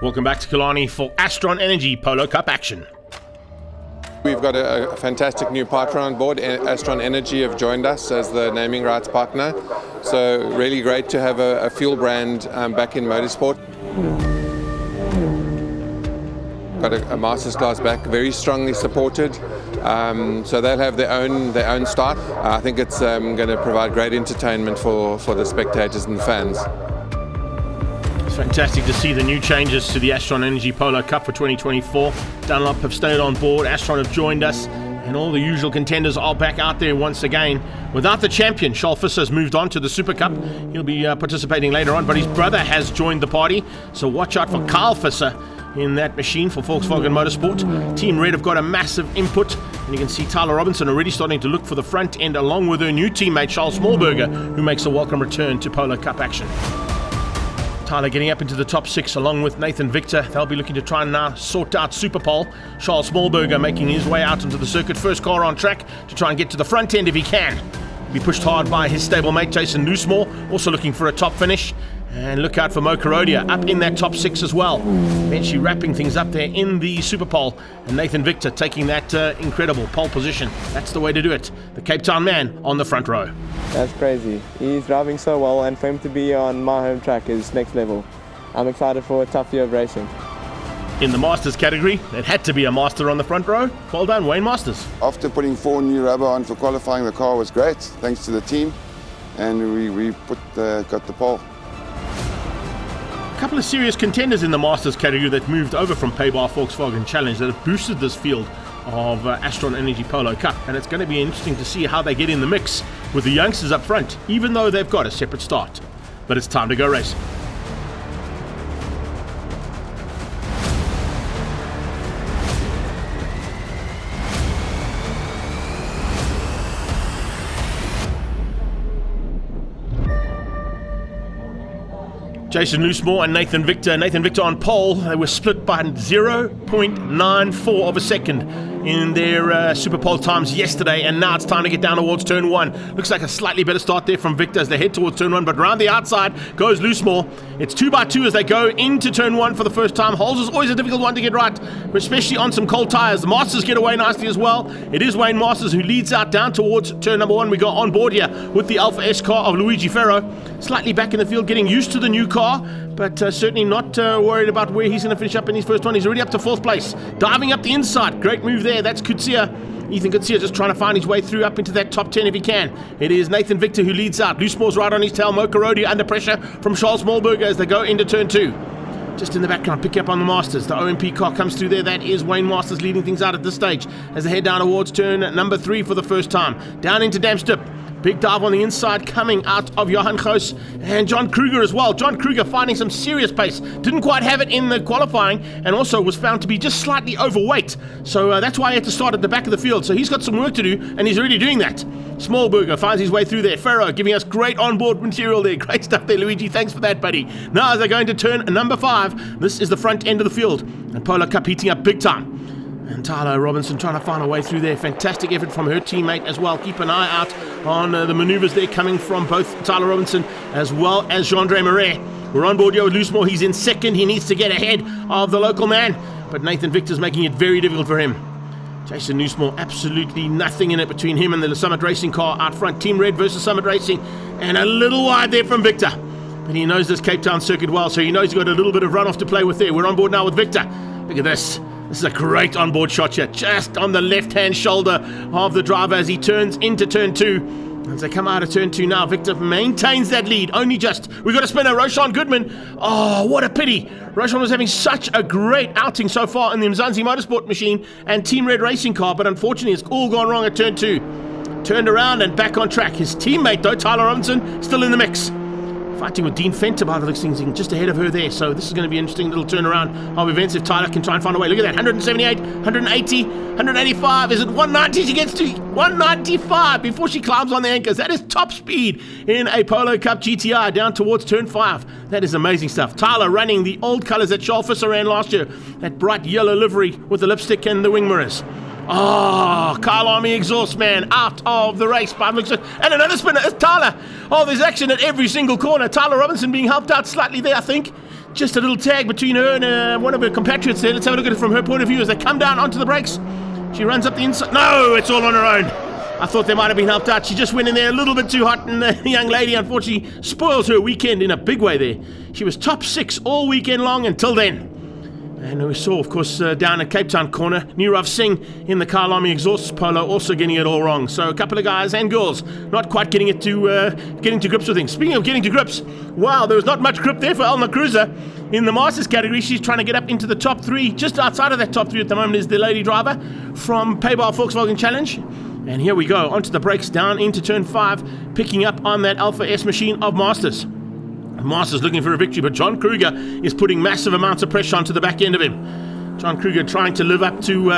Welcome back to Killarney for Astron Energy Polo Cup action. We've got a fantastic new partner on board. Astron Energy have joined us as the naming rights partner. So really great to have a fuel brand back in motorsport. Got a Masters class back, very strongly supported. So they'll have their own start. I think it's going to provide great entertainment for the spectators and the fans. It's fantastic to see the new changes to the Astron Energy Polo Cup for 2024. Dunlop have stayed on board, Astron have joined us, and all the usual contenders are back out there once again. Without the champion, Charles Visser has moved on to the Super Cup. He'll be participating later on, but his brother has joined the party, so watch out for Kyle Visser in that machine for Volkswagen Motorsport. Team Red have got a massive input, and you can see Tyler Robinson already starting to look for the front end along with her new teammate Charles Smallberger, who makes a welcome return to Polo Cup action. Tyler getting up into the top 6 along with Nathan Victor. They'll be looking to try and now sort out Super Pole. Charles Smallberger making his way out into the circuit. First car on track to try and get to the front end if he can. He'll be pushed hard by his stablemate Jason Loosemore, also looking for a top finish. And look out for Mo Karodia up in that top 6 as well. Eventually wrapping things up there in the Super Pole. And Nathan Victor taking that incredible pole position. That's the way to do it. The Cape Town man on the front row. That's crazy. He's driving so well, and for him to be on my home track is next level. I'm excited for a tough year of racing. In the Masters category, it had to be a Master on the front row. Well done, Wayne Masters. After putting 4 new rubber on for qualifying, the car was great, thanks to the team. And we got the pole. A couple of serious contenders in the Masters category that moved over from Paybar Volkswagen Challenge that have boosted this field of Astron Energy Polo Cup, and it's going to be interesting to see how they get in the mix with the youngsters up front, even though they've got a separate start. But it's time to go racing. Jason Loosemore and Nathan Victor. Nathan Victor on pole. They were split by 0.94 of a second in their Super Pole times yesterday, and now it's time to get down towards turn 1. Looks like a slightly better start there from Victor as they head towards turn 1, but around the outside goes Loosemore. It's 2x2 as they go into turn 1 for the first time. Holes is always a difficult one to get right, especially on some cold tyres. The Masters get away nicely as well. It is Wayne Masters who leads out down towards turn number 1. We got on board here with the Alpha S car of Luigi Ferro. Slightly back in the field, getting used to the new car, but certainly not worried about where he's going to finish up in his first one. He's already up to 4th place. Diving up the inside. Great move there. That's Kutsia. Ethan Kutsia just trying to find his way through up into that top 10 if he can. It is Nathan Victor who leads out. Loosemore's right on his tail. Mo Karodia under pressure from Charles Smallberger as they go into turn 2. Just in the background, pick up on the Masters. The OMP car comes through there. That is Wayne Masters leading things out at this stage as they head down towards turn number 3 for the first time. Down into Damstip. Big dive on the inside coming out of Johan Goos and John Kruger as well. John Kruger finding some serious pace. Didn't quite have it in the qualifying and also was found to be just slightly overweight. So that's why he had to start at the back of the field. So he's got some work to do and he's already doing that. Smallberger finds his way through there. Ferro giving us great onboard material there. Great stuff there, Luigi. Thanks for that, buddy. Now as they go into turn number 5, this is the front end of the field. And Polo Cup heating up big time. And Tyler Robinson trying to find a way through there. Fantastic effort from her teammate as well. Keep an eye out on the maneuvers there coming from both Tyler Robinson as well as Jean-Andre Marais. We're on board here with Loosemore. He's in second. He needs to get ahead of the local man. But Nathan Victor's making it very difficult for him. Jason Loosemore, absolutely nothing in it between him and the Summit Racing car out front. Team Red versus Summit Racing. And a little wide there from Victor. But he knows this Cape Town circuit well, so he knows he's got a little bit of runoff to play with there. We're on board now with Victor. Look at this. This is a great onboard shot here, just on the left-hand shoulder of the driver as he turns into turn 2. As they come out of turn 2 now, Victor maintains that lead, only just. We've got a spinner, Roshan Goodman. Oh, what a pity. Roshan was having such a great outing so far in the Mzansi Motorsport machine and Team Red Racing car, but unfortunately it's all gone wrong at turn 2. Turned around and back on track. His teammate, though, Tyler Robinson, still in the mix. Fighting with Dean Fenter by the looks of things, just ahead of her there. So this is going to be an interesting little turnaround of events if Tyler can try and find a way. Look at that, 178, 180, 185. Is it 190? She gets to 195 before she climbs on the anchors. That is top speed in a Polo Cup GTI down towards turn 5. That is amazing stuff. Tyler running the old colours that Charles Visser ran last year. That bright yellow livery with the lipstick and the wing mirrors. Oh, Kyle Army exhaust man out of the race. And another spinner. It's Tyler. Oh, there's action at every single corner. Tyler Robinson being helped out slightly there, I think. Just a little tag between her and one of her compatriots there. Let's have a look at it from her point of view as they come down onto the brakes. She runs up the inside. No, it's all on her own. I thought they might have been helped out. She just went in there a little bit too hot, and the young lady unfortunately spoils her weekend in a big way there. She was top 6 all weekend long until then. And we saw, of course, down at Cape Town corner, Nirav Singh in the Kyalami exhausts Polo also getting it all wrong. So a couple of guys and girls not quite getting to grips with things. Speaking of getting to grips, wow, there was not much grip there for Elna Cruiser in the Masters category. She's trying to get up into the top 3. Just outside of that top 3 at the moment is the lady driver from Paybar Volkswagen Challenge. And here we go, onto the brakes, down into turn 5, picking up on that Alpha S machine of Masters. Masters looking for a victory, but John Kruger is putting massive amounts of pressure onto the back end of him. John Kruger trying to live up to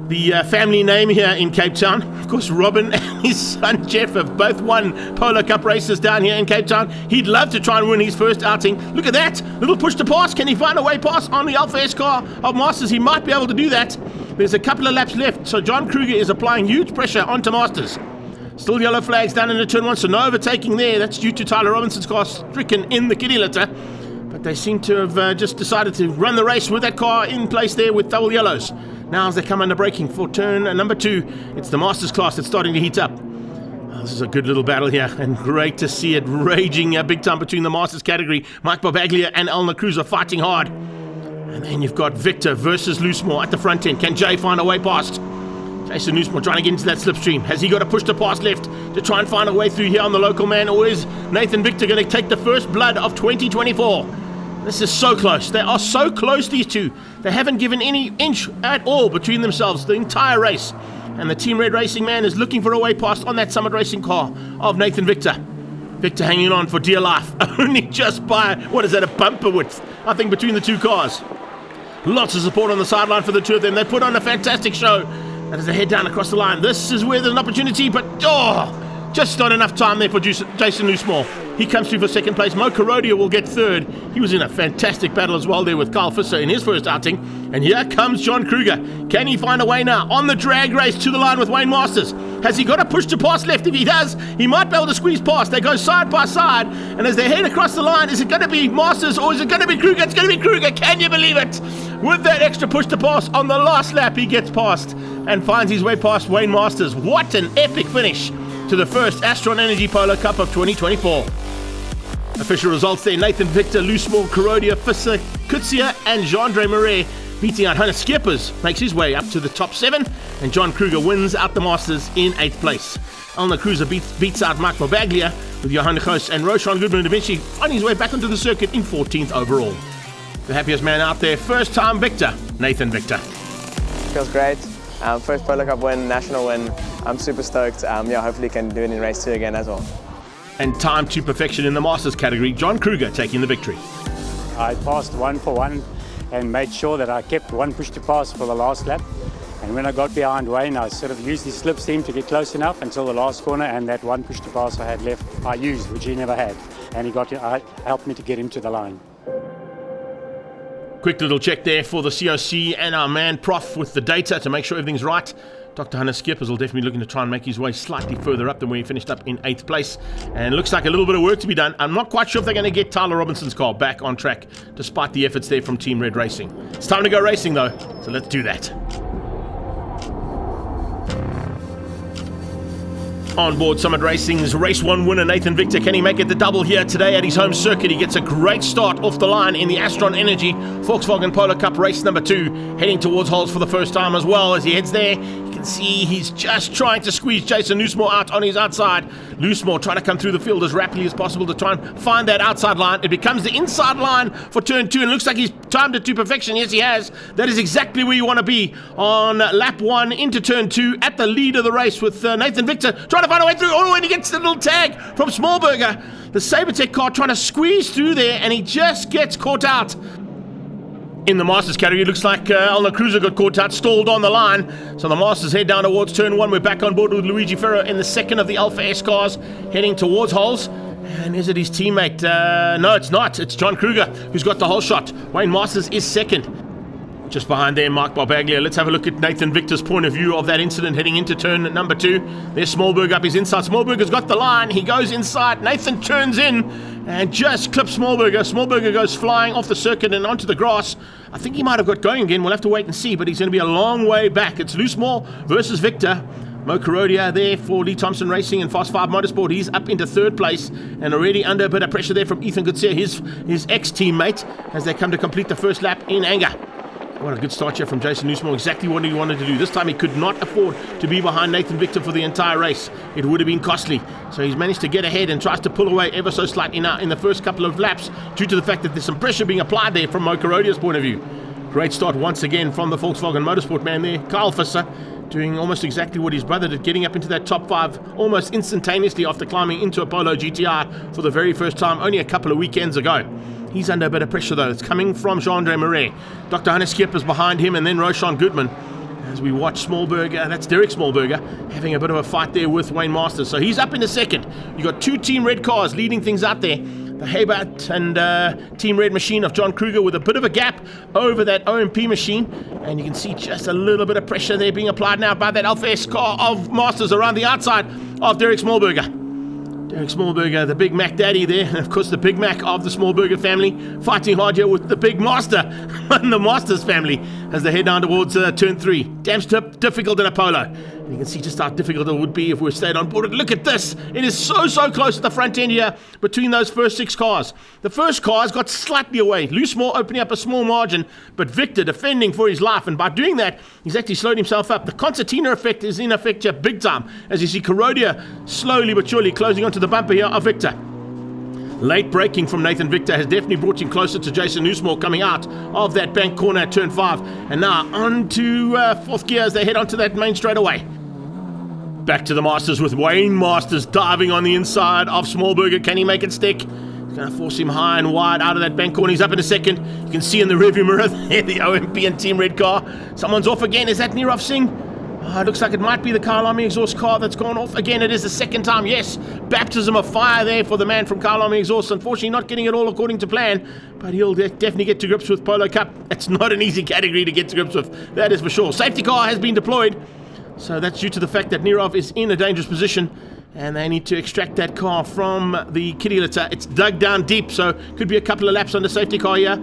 the family name here in Cape Town. Of course, Robin and his son Jeff have both won Polo Cup races down here in Cape Town. He'd love to try and win his first outing. Look at that, little push to pass. Can he find a way past on the Alpha S car of Masters? He might be able to do that. There's a couple of laps left, so John Kruger is applying huge pressure onto Masters. Still yellow flags down into turn 1, so no overtaking there. That's due to Tyler Robinson's car stricken in the kiddie litter. But they seem to have just decided to run the race with that car in place there with double yellows. Now as they come under braking for turn number 2, it's the Masters class that's starting to heat up. This is a good little battle here, and great to see it raging big time between the Masters category. Mike Barbaglia and Elna Cruz are fighting hard. And then you've got Victor versus Loosemore at the front end. Can Jay find a way past? Jason Loosemore trying to get into that slipstream. Has he got to push the pass left to try and find a way through here on the local man, or is Nathan Victor going to take the first blood of 2024? This is so close. They are so close, these two. They haven't given any inch at all between themselves the entire race. And the Team Red Racing man is looking for a way past on that Summit Racing car of Nathan Victor. Victor hanging on for dear life, only just by, what is that, a bumper width, I think, between the two cars. Lots of support on the sideline for the two of them. They put on a fantastic show. And as they head down across the line, this is where there's an opportunity, but just not enough time there for Jason Loosemore. He comes through for second place. Mo Karodia will get third. He was in a fantastic battle as well there with Carl Fisser in his first outing. And here comes John Kruger. Can he find a way now on the drag race to the line with Wayne Masters? Has he got to push to pass left? If he does, he might be able to squeeze past. They go side by side, and as they head across the line, is it going to be Masters or is it going to be Kruger? It's going to be Kruger. Can you believe it? With that extra push to pass on the last lap, he gets past and finds his way past Wayne Masters. What an epic finish to the first Astron Energy Polo Cup of 2024. Official results there: Nathan Victor, Loosemore, Karodia, Fisser, Kutsia and Jean-Andre Marais beating out Hannes Skippers, makes his way up to the top 7, and John Kruger wins out the Masters in 8th place. Elna Cruiser beats out Mark Barbaglia, with Johan de Goos and Roshan Goodman eventually finding his way back onto the circuit in 14th overall. The happiest man out there, first time victor, Nathan Victor. Feels great. First Polo Cup win, national win. I'm super stoked. Hopefully can do it in race 2 again as well. And time to perfection in the Masters category, John Kruger taking the victory. I passed 1 for 1 and made sure that I kept one push to pass for the last lap. And when I got behind Wayne, I sort of used his slipstream to get close enough until the last corner, and that one push to pass I had left, I used, which he never had. And he helped me to get him to the line. Quick little check there for the COC and our man Prof with the data to make sure everything's right. Dr. Hannes Skippers will definitely looking to try and make his way slightly further up than where he finished up in 8th place. And it looks like a little bit of work to be done. I'm not quite sure if they're going to get Tyler Robinson's car back on track, despite the efforts there from Team Red Racing. It's time to go racing though, so let's do that. On board Summit Racing's Race 1 winner Nathan Victor. Can he make it the double here today at his home circuit? He gets a great start off the line in the Astron Energy Volkswagen Polo Cup race number 2, heading towards holes for the first time as well. As he heads there, you can see he's just trying to squeeze Jason Loosemore out on his outside. Loosemore trying to come through the field as rapidly as possible to try and find that outside line. It becomes the inside line for turn 2, and it looks like he's timed it to perfection. Yes, he has. That is exactly where you want to be on lap 1 into turn 2 at the lead of the race, with Nathan Victor trying to find a way through. And he gets the little tag from Smallberger, the Sabertech car, trying to squeeze through there, and he just gets caught out. In the Masters category, it looks like Elna Cruiser got caught out, stalled on the line. So the Masters head down towards turn 1. We're back on board with Luigi Ferro in the second of the Alpha S cars, heading towards holes. And is it his teammate? No, it's not. It's John Kruger who's got the whole shot. Wayne Masters is second. Just behind there, Mark Barbaglia. Let's have a look at Nathan Victor's point of view of that incident heading into turn number 2. There's Smallberg up his inside. Smallberg has got the line. He goes inside. Nathan turns in, and just clips Smallberger. Smallberger goes flying off the circuit and onto the grass. I think he might have got going again. We'll have to wait and see, but he's going to be a long way back. It's Loose More versus Victor. Mo Kurodia there for Lee Thompson Racing and Fast 5 Motorsport. He's up into third place and already under a bit of pressure there from Ethan Goodsir, his ex-teammate, as they come to complete the first lap in anger. What a good start here from Jason Newsmore. Exactly what he wanted to do. This time he could not afford to be behind Nathan Victor for the entire race. It would have been costly. So he's managed to get ahead and tries to pull away ever so slightly now in the first couple of laps due to the fact that there's some pressure being applied there from Mo Kurodia's point of view. Great start once again from the Volkswagen Motorsport man there, Kyle Visser, doing almost exactly what his brother did, getting up into that top 5 almost instantaneously after climbing into a Polo GTR for the very first time only a couple of weekends ago. He's under a bit of pressure though. It's coming from Jean-Andre Marais. Dr. Hannes Skip is behind him, and then Roshan Goodman. As we watch Smallberger, that's Derek Smallberger, having a bit of a fight there with Wayne Masters. So he's up in the second. You've got 2 Team Red cars leading things out there. The Hebert and Team Red machine of John Kruger with a bit of a gap over that OMP machine. And you can see just a little bit of pressure there being applied now by that Alpha S car of Masters around the outside of Derek Smallberger. Derek Smallberger, the Big Mac daddy there, and of course the Big Mac of the Smallberger family, fighting hard here with the Big Master and the Masters family as they head down towards turn 3. Damn difficult in a Polo. And you can see just how difficult it would be if we stayed on board. Look at this. It is so close at the front end here between those first 6 cars. The first car's got slightly away. Loose More opening up a small margin, but Victor defending for his life. And by doing that, he's actually slowed himself up. The concertina effect is in effect here big time as you see Kurodia slowly but surely closing onto the bumper here of Victor. Late braking from Nathan Victor has definitely brought him closer to Jason Newsmore coming out of that bank corner at turn 5. And now on to 4th gear as they head onto that main straightaway. Back to the Masters with Wayne Masters diving on the inside of Smallberger. Can he make it stick? He's going to force him high and wide out of that bank corner. He's up in a second. You can see in the rearview mirror there the OMP and Team Red car. Someone's off again. Is that Nirav Singh? It looks like it might be the Kyle Army exhaust car that's gone off. Again, it is the second time. Yes, baptism of fire there for the man from Kyle Army exhaust. Unfortunately, not getting it all according to plan, but he'll definitely get to grips with Polo Cup. It's not an easy category to get to grips with, that is for sure. Safety car has been deployed, so that's due to the fact that Nirav is in a dangerous position, and they need to extract that car from the kiddie litter. It's dug down deep, so could be a couple of laps under safety car here.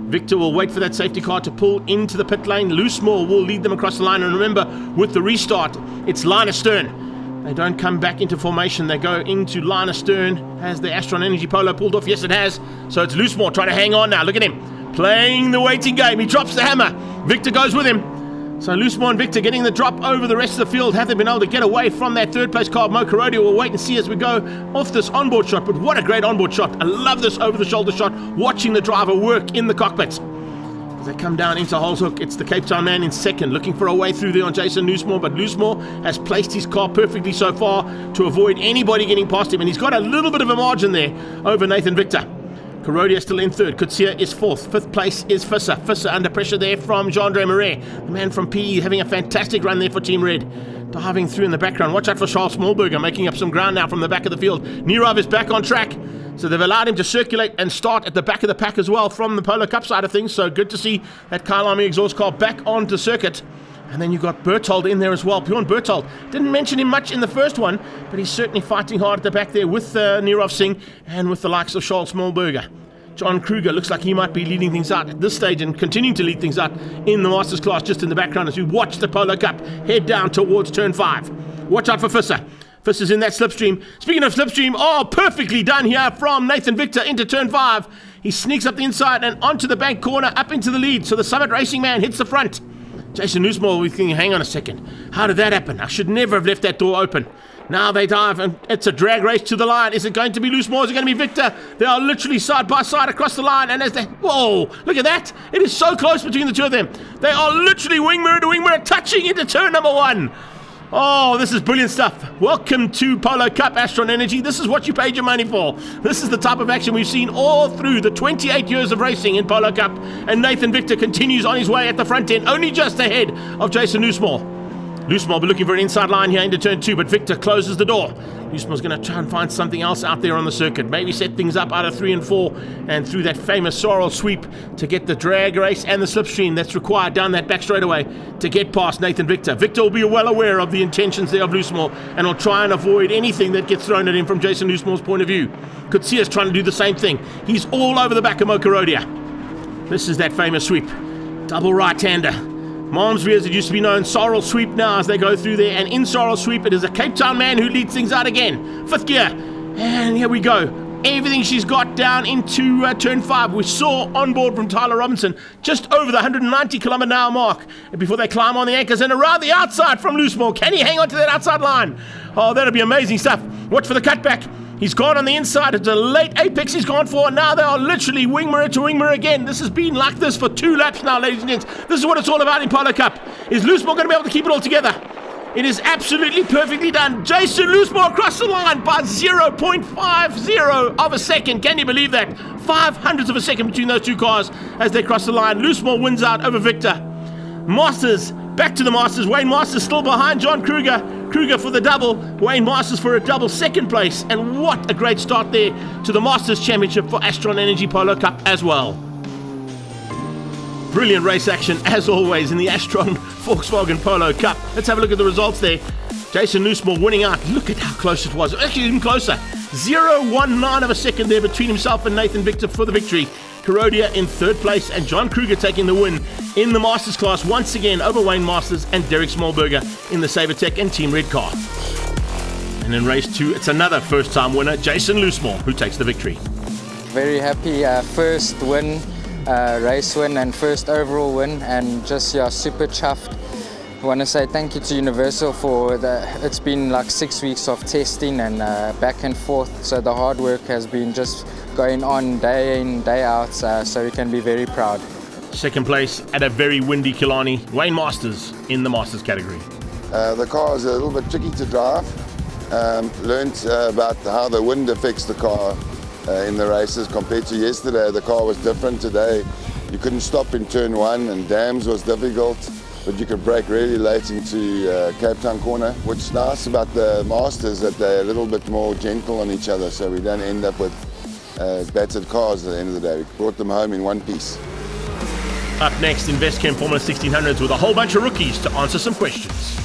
Victor will wait for that safety car to pull into the pit lane. Loose More will lead them across the line. And remember, with the restart, it's line astern. They don't come back into formation. They go into line astern. Has the Astron Energy Polo pulled off? Yes, it has. So it's Loose More trying to hang on now. Look at him playing the waiting game. He drops the hammer. Victor goes with him. So Loose More and Victor getting the drop over the rest of the field. Have they been able to get away from that third place car of Mo Kurodia? We'll wait and see as we go off this onboard shot. But what a great onboard shot. I love this over the shoulder shot, watching the driver work in the cockpit. As they come down into Holshoek, it's the Cape Town man in second, looking for a way through there on Jason Newsmore. But Newsmore has placed his car perfectly so far to avoid anybody getting past him. And he's got a little bit of a margin there over Nathan Victor. Kurodia still in third. Kutsia is fourth. Fifth place is Visser. Visser under pressure there from Jean-Andre Marais. The man from PE having a fantastic run there for Team Red. Diving through in the background. Watch out for Charles Smallberger making up some ground now from the back of the field. Nirav is back on track. So they've allowed him to circulate and start at the back of the pack as well from the Polo Cup side of things. So good to see that Kyle Army exhaust car back onto circuit. And then you've got Berthold in there as well. Bjorn Berthold. Didn't mention him much in the first one, but he's certainly fighting hard at the back there with Nirav Singh and with the likes of Charles Smallberger. John Kruger looks like he might be leading things out at this stage and continuing to lead things out in the Masters class just in the background as we watch the Polo Cup head down towards turn 5. Watch out for Visser. Visser's in that slipstream. Speaking of slipstream, perfectly done here from Nathan Victor into turn 5. He sneaks up the inside and onto the bank corner, up into the lead. So the Summit Racing man hits the front. Jason Newsmore, we're thinking, hang on a second. How did that happen? I should never have left that door open. Now they dive, and it's a drag race to the line. Is it going to be Loose More? Is it going to be Victor? They are literally side by side across the line, and as they... Whoa! Look at that! It is so close between the two of them. They are literally wing mirror to wing mirror, touching into turn number 1. Oh, this is brilliant stuff. Welcome to Polo Cup, Astron Energy. This is what you paid your money for. This is the type of action we've seen all through the 28 years of racing in Polo Cup, and Nathan Victor continues on his way at the front end, only just ahead of Jason Newsmore. Loosemore will be looking for an inside line here into turn 2, but Victor closes the door. Loosemore's going to try and find something else out there on the circuit. Maybe set things up out of 3 and 4 and through that famous sorrel sweep to get the drag race and the slipstream that's required down that back straightaway to get past Nathan Victor. Victor will be well aware of the intentions there of Loosemore and will try and avoid anything that gets thrown at him from Jason Loosemore's point of view. Could see us trying to do the same thing. He's all over the back of Mokarodia. This is that famous sweep. Double right-hander. Malmesbury, as it used to be known, sorrel sweep now as they go through there, and in sorrel sweep it is a Cape Town man who leads things out again. 5th gear, and here we go. Everything she's got down into turn 5. We saw on board from Tyler Robinson just over the 190 km an hour mark before they climb on the anchors and around the outside from Loosemore. Can he hang on to that outside line? Oh, that'll be amazing stuff. Watch for the cutback. He's gone on the inside. It's a late apex he's gone for. And now they are literally wing mirror to wing mirror again. This has been like this for 2 laps now, ladies and gents. This is what it's all about in Polo Cup. Is Loosemore going to be able to keep it all together? It is absolutely perfectly done. Jason Loosemore across the line by 0.50 of a second. Can you believe that? 0.05 of a second between those two cars as they cross the line. Loosemore wins out over Victor. Masters, back to the Masters. Wayne Masters still behind John Kruger. Kruger for the double. Wayne Masters for a double 2nd place. And what a great start there to the Masters Championship for Astron Energy Polo Cup as well. Brilliant race action as always in the Astron Volkswagen Polo Cup. Let's have a look at the results there. Jason Loosemore winning out. Look at how close it was. Actually even closer. 0.19 of a second there between himself and Nathan Victor for the victory. Karodia in 3rd place and John Kruger taking the win in the Masters class once again over Wayne Masters and Derek Smallberger in the Sabertech and Team Red car. And in race 2, it's another first-time winner, Jason Loosemore, who takes the victory. Very happy, first win, race win and first overall win, and just super chuffed. I want to say thank you to Universal for it's been like 6 weeks of testing and back and forth, so the hard work has been just going on day in, day out, so we can be very proud. 2nd place at a very windy Killarney, Wayne Masters in the Masters category. The car is a little bit tricky to drive. Learned about how the wind affects the car in the races compared to yesterday. The car was different today. You couldn't stop in turn 1 and dams was difficult, but you could brake really late into Cape Town corner. What's nice about the Masters that they're a little bit more gentle on each other, so we don't end up with battered cars at the end of the day. We brought them home in one piece. Up next, Investchem Formula 1600s with a whole bunch of rookies to answer some questions.